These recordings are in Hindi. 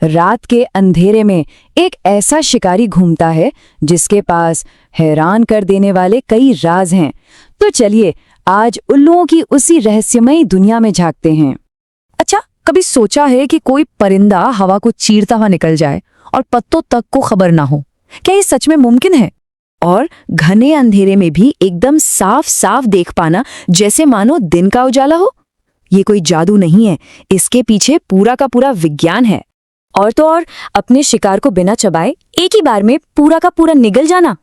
रात के अंधेरे में एक ऐसा शिकारी घूमता है जिसके पास हैरान कर देने वाले कई राज हैं। तो चलिए आज उल्लुओं की उसी रहस्यमयी दुनिया में झांकते हैं। अच्छा, कभी सोचा है कि कोई परिंदा हवा को चीरता हुआ निकल जाए और पत्तों तक को खबर ना हो? क्या ये सच में मुमकिन है? और घने अंधेरे में भी एकदम साफ साफ देख पाना, जैसे मानो दिन का उजाला हो। ये कोई जादू नहीं है, इसके पीछे पूरा का पूरा विज्ञान है। और तो और अपने शिकार को बिना चबाए एक ही बार में पूरा का पूरा निगल जाना,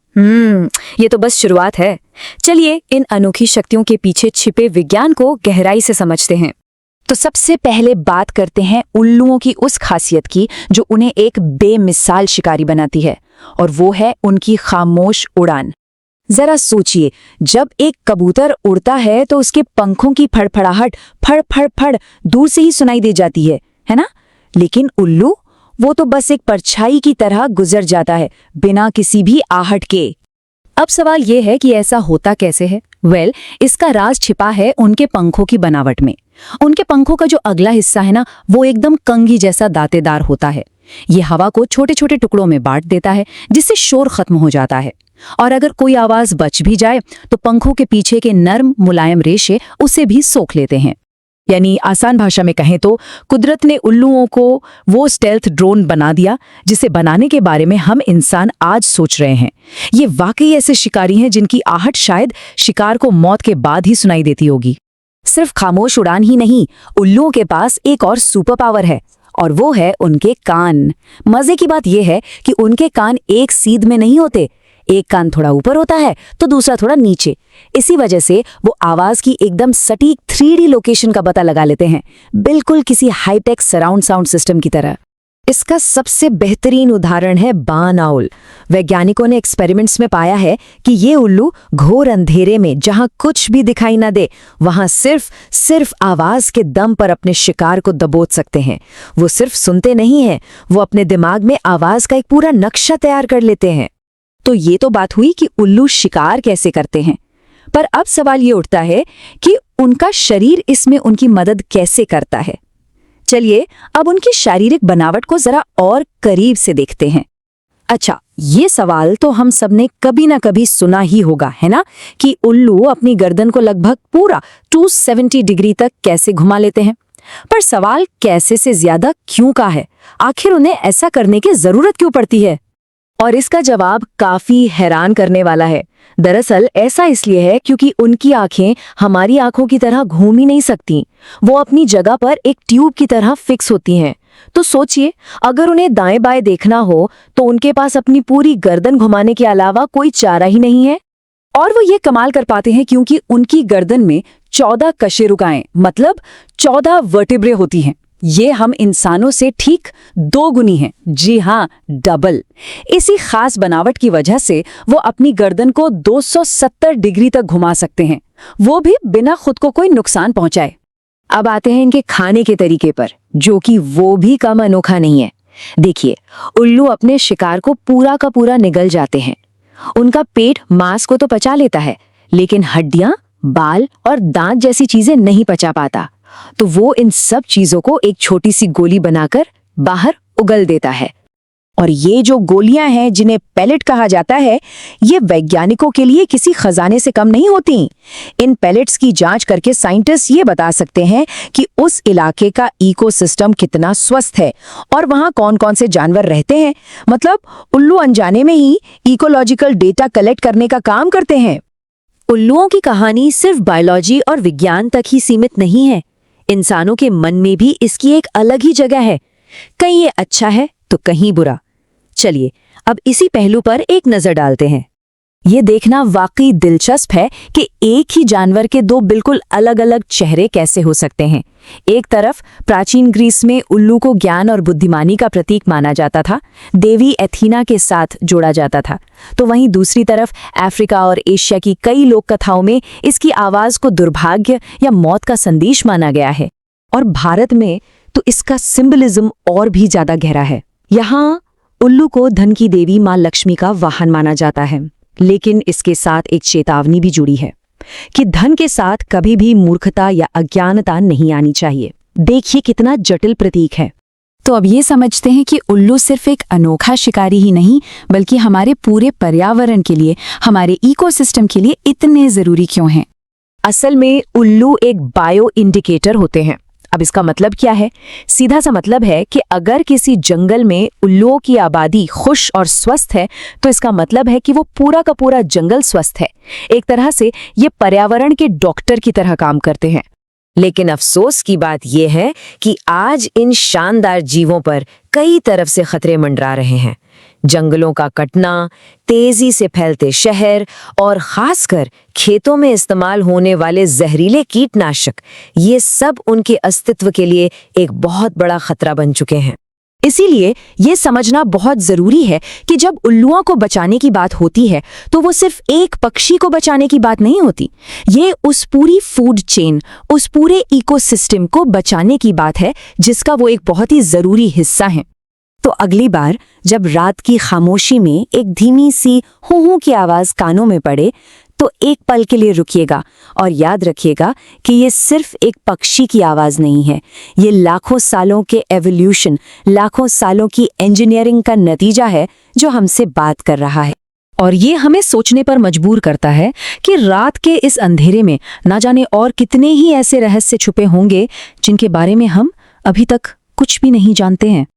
ये तो बस शुरुआत है। चलिए इन अनोखी शक्तियों के पीछे छिपे विज्ञान को गहराई से समझते हैं। तो सबसे पहले बात करते हैं उल्लुओं की उस खासियत की जो उन्हें एक बेमिसाल शिकारी बनाती है, और वो है उनकी खामोश उड़ान। जरा सोचिए, जब एक कबूतर उड़ता है तो उसके पंखों की फड़फड़ाहट फड़ फड़ फड़ दूर से ही सुनाई दे जाती है ना? लेकिन उल्लू, वो तो बस एक परछाई की तरह गुजर जाता है, बिना किसी भी आहट के। अब सवाल ये है कि ऐसा होता कैसे है? इसका राज छिपा है उनके पंखों की बनावट में। उनके पंखों का जो अगला हिस्सा है ना, वो एकदम कंघी जैसा दांतेदार होता है। ये हवा को छोटे छोटे टुकड़ों में बांट देता है, जिससे शोर खत्म हो जाता है। और अगर कोई आवाज बच भी जाए तो पंखों के पीछे के नर्म मुलायम रेशे उसे भी सोख लेते हैं। यानी आसान भाषा में कहें तो कुदरत ने उल्लुओं को वो स्टेल्थ ड्रोन बना दिया जिसे बनाने के बारे में हम इंसान आज सोच रहे हैं। ये वाकई ऐसे शिकारी हैं जिनकी आहट शायद शिकार को मौत के बाद ही सुनाई देती होगी। सिर्फ खामोश उड़ान ही नहीं, उल्लुओं के पास एक और सुपर पावर है, और वो है उनके कान। मजे की बात यह है कि उनके कान एक सीध में नहीं होते, एक कान थोड़ा ऊपर होता है तो दूसरा थोड़ा नीचे। इसी वजह से वो आवाज की एकदम सटीक 3D लोकेशन का पता लगा लेते हैं, बिल्कुल किसी हाईटेक सराउंड साउंड सिस्टम की तरह। इसका सबसे बेहतरीन उदाहरण है बार्न आउल। वैज्ञानिकों ने एक्सपेरिमेंट्स में पाया है कि ये उल्लू घोर अंधेरे में जहां कुछ भी दिखाई न दे, वहां सिर्फ आवाज के दम पर अपने शिकार को दबोच सकते हैं। वो सिर्फ सुनते नहीं हैं, वो अपने दिमाग में आवाज का एक पूरा नक्शा तैयार कर लेते हैं। तो ये तो बात हुई कि उल्लू शिकार कैसे करते हैं, पर अब सवाल ये उठता है कि उनका शरीर इसमें उनकी मदद कैसे करता है। चलिए अब उनकी शारीरिक बनावट को जरा और करीब से देखते हैं। अच्छा, ये सवाल तो हम सबने कभी ना कभी सुना ही होगा, है ना, कि उल्लू अपनी गर्दन को लगभग पूरा 270 डिग्री तक कैसे घुमा लेते हैं। पर सवाल कैसे से ज्यादा क्यों का है। आखिर उन्हें ऐसा करने की जरूरत क्यों पड़ती है? और इसका जवाब काफी हैरान करने वाला है। दरअसल ऐसा इसलिए है क्योंकि उनकी आंखें हमारी आंखों की तरह घूम ही नहीं सकती। वो अपनी जगह पर एक ट्यूब की तरह फिक्स होती हैं। तो सोचिए, अगर उन्हें दाएं बाएं देखना हो तो उनके पास अपनी पूरी गर्दन घुमाने के अलावा कोई चारा ही नहीं है। और वो ये कमाल कर पाते हैं क्योंकि उनकी गर्दन में 14 कशेरुकाएं, मतलब 14 वर्टिब्रे होती हैं। ये हम इंसानों से ठीक 2 गुनी हैं। जी हाँ, डबल। इसी खास बनावट की वजह से वो अपनी गर्दन को 270 डिग्री तक घुमा सकते हैं, वो भी बिना खुद को कोई नुकसान पहुंचाए। अब आते हैं इनके खाने के तरीके पर, जो कि वो भी कम अनोखा नहीं है। देखिए, उल्लू अपने शिकार को पूरा का पूरा निगल जाते हैं। उनका पेट मांस को तो पचा लेता है, लेकिन हड्डियां, बाल और दांत जैसी चीजें नहीं पचा पाता। तो वो इन सब चीजों को एक छोटी सी गोली बनाकर बाहर उगल देता है। और ये जो गोलियां हैं, जिन्हें पैलेट कहा जाता है, ये वैज्ञानिकों के लिए किसी खजाने से कम नहीं होती। इन पैलेट्स की जांच करके साइंटिस्ट ये बता सकते हैं कि उस इलाके का इकोसिस्टम कितना स्वस्थ है और वहां कौन कौन से जानवर रहते हैं। मतलब उल्लू अनजाने में ही इकोलॉजिकल डेटा कलेक्ट करने का काम करते हैं। उल्लुओं की कहानी सिर्फ बायोलॉजी और विज्ञान तक ही सीमित नहीं है। इंसानों के मन में भी इसकी एक अलग ही जगह है। कहीं ये अच्छा है तो कहीं बुरा। चलिए अब इसी पहलू पर एक नजर डालते हैं। ये देखना वाकई दिलचस्प है कि एक ही जानवर के 2 बिल्कुल अलग अलग चेहरे कैसे हो सकते हैं। एक तरफ प्राचीन ग्रीस में उल्लू को ज्ञान और बुद्धिमानी का प्रतीक माना जाता था, देवी एथीना के साथ जोड़ा जाता था। तो वहीं दूसरी तरफ अफ्रीका और एशिया की कई लोक कथाओं में इसकी आवाज को दुर्भाग्य या मौत का संदेश माना गया है। और भारत में तो इसका सिंबलिज्म और भी ज्यादा गहरा है। यहाँ उल्लू को धन की देवी मां लक्ष्मी का वाहन माना जाता है, लेकिन इसके साथ एक चेतावनी भी जुड़ी है कि धन के साथ कभी भी मूर्खता या अज्ञानता नहीं आनी चाहिए। देखिए कितना जटिल प्रतीक है। तो अब ये समझते हैं कि उल्लू सिर्फ एक अनोखा शिकारी ही नहीं, बल्कि हमारे पूरे पर्यावरण के लिए, हमारे इकोसिस्टम के लिए इतने ज़रूरी क्यों हैं। असल में उल्लू एक बायो इंडिकेटर होते हैं। अब इसका मतलब क्या है? सीधा सा मतलब है कि अगर किसी जंगल में उल्लुओं की आबादी खुश और स्वस्थ है, तो इसका मतलब है कि वो पूरा का पूरा जंगल स्वस्थ है। एक तरह से ये पर्यावरण के डॉक्टर की तरह काम करते हैं। लेकिन अफसोस की बात यह है कि आज इन शानदार जीवों पर कई तरफ से खतरे मंडरा रहे हैं। जंगलों का कटना, तेजी से फैलते शहर और खासकर खेतों में इस्तेमाल होने वाले जहरीले कीटनाशक, ये सब उनके अस्तित्व के लिए एक बहुत बड़ा खतरा बन चुके हैं। इसीलिए ये समझना बहुत जरूरी है कि जब उल्लुओं को बचाने की बात होती है, तो वो सिर्फ एक पक्षी को बचाने की बात नहीं होती। ये उस पूरी फूड चेन, उस पूरे इकोसिस्टम को बचाने की बात है, जिसका वो एक बहुत ही जरूरी हिस्सा है। तो अगली बार जब रात की खामोशी में एक धीमी सी हूं हूं की आवाज कानों में पड़े, तो एक पल के लिए रुकिएगा और याद रखिएगा कि ये सिर्फ एक पक्षी की आवाज नहीं है। ये लाखों सालों के एवोल्यूशन, लाखों सालों की इंजीनियरिंग का नतीजा है जो हमसे बात कर रहा है। और ये हमें सोचने पर मजबूर करता है कि रात के इस अंधेरे में ना जाने और कितने ही ऐसे रहस्य छुपे होंगे जिनके बारे में हम अभी तक कुछ भी नहीं जानते हैं।